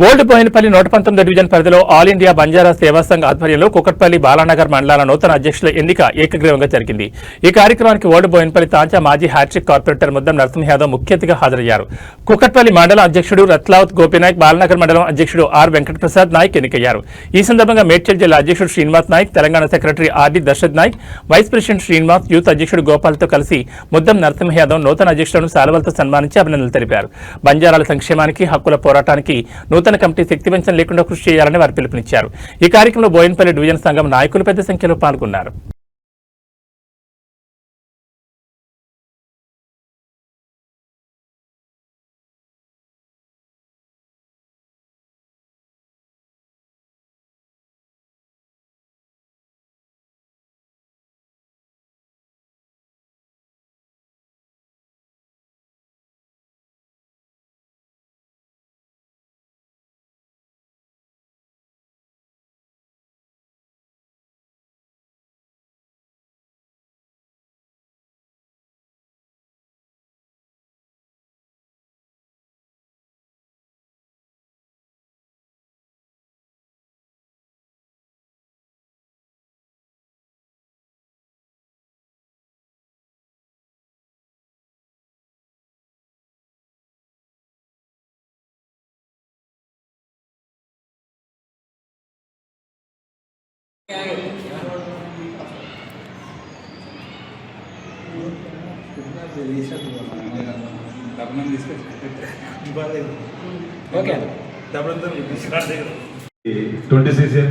Old Boinapalli 119 division పరిధిలో all India Banjara సేవా సంఘ్ ఆధ్వర్యంలో కుకట్పల్లి బాలానగర్ మండలాల నూతన అధ్యక్షుల ఎన్నిక ఏకగ్రీవంగా జరిగింది. ఈ కార్యక్రమానికి ఓల్డ్ బోయినపల్లి తాంచా మాజీ హ్యాట్రిక్ కార్పొరేటర్ ముద్దం నరసింహ యాదవ్ ముఖ్య అతిథిగా హాజరయ్యారు. కుకట్పల్లి మండల అధ్యక్షుడు రత్లావత్ గోపీనాయక్, బాలానగర్ మండలం అధ్యక్షుడు ఆర్ వెంకటప్రసాద్ నాయక్ ఎన్నికయ్యారు. ఈ సందర్భంగా మేడ్చల్ జిల్లా అధ్యక్షుడు Srinivas Nayak, Telangana secretary RD Darshad Nayak, vice president Srinivas, youth అధ్యక్షుడు గోపాల్తో కలిసి ముద్దం నరసింహ యాదవ్ నూతన అధ్యక్షులను శాలువలతో సన్మానించి అభినందనలు తెలిపారు. బంజారాల సంక్షేమానికి, హక్కుల పోరాటానికి నూతన కమిటీ శక్తివంచన లేకుండా కృషి చేయాలని వారు పిలుపునిచ్చారు. ఈ కార్యక్రమంలో బోయినపల్లి డివిజన్ సంఘం నాయకులు పెద్ద సంఖ్యలో పాల్గొన్నారు.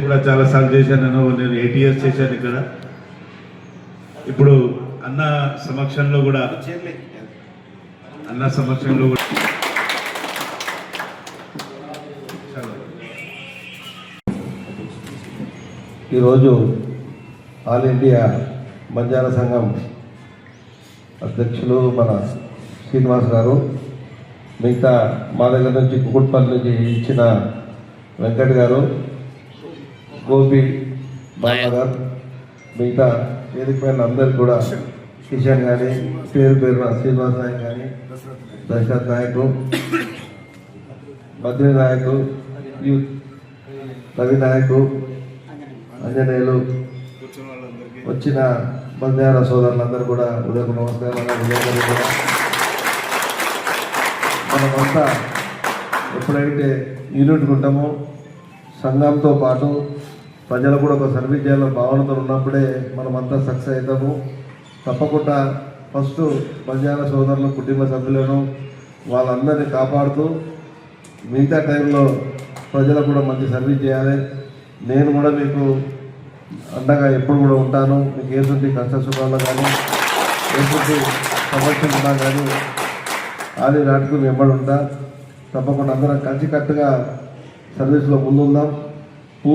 కూడా చాలా సార్లు చేశాను. నేను 8 years చేశాను ఇక్కడ. ఇప్పుడు అన్న సమక్షంలో కూడా ఈరోజు ఆల్ ఇండియా బంజారా సంఘం అధ్యక్షులు మన శ్రీనివాస్ గారు, మిగతా మా దగ్గర నుంచి కుకుట్పల్లి నుంచి ఇచ్చిన వెంకట్ గారు, గోపి బాలనగర్, మిగతా వేదికమైన అందరికి కూడా, కిషన్ కానీ, పేరున శ్రీనివాస్ నాయక్ కానీ, దశరథ్ నాయకు, బద్రీ నాయకు, యూత్ రవి నాయకు, అంజనేయులు, వచ్చిన బంజారా సోదరులందరూ కూడా ఉదయం నమస్కారం. కూడా మనమంతా ఎప్పుడైతే యూనిట్ ఉంటామో సంఘంతో పాటు ప్రజలు కూడా ఒక సర్వీస్ చేయాలని భావనతో ఉన్నప్పుడే మనమంతా సక్సెస్ అవుతాము. తప్పకుండా ఫస్ట్ బంజారా సోదరుల కుటుంబ సభ్యులను వాళ్ళందరినీ కాపాడుతూ మిగతా టైంలో ప్రజలకు కూడా మంచి సర్వీస్ చేయాలి. నేను కూడా మీకు అండగా ఎప్పుడు కూడా ఉంటాను. మీకు ఏసుంటి కష్ట సుఖాల్లో కానీ, ఏసుంటి సమస్యలు ఉన్నా కానీ ఆది నాటుకు వెంబడి ఉంటా. తప్పకుండా అందరం కలిసికట్టుగా సర్వీస్లో ముందుందాం.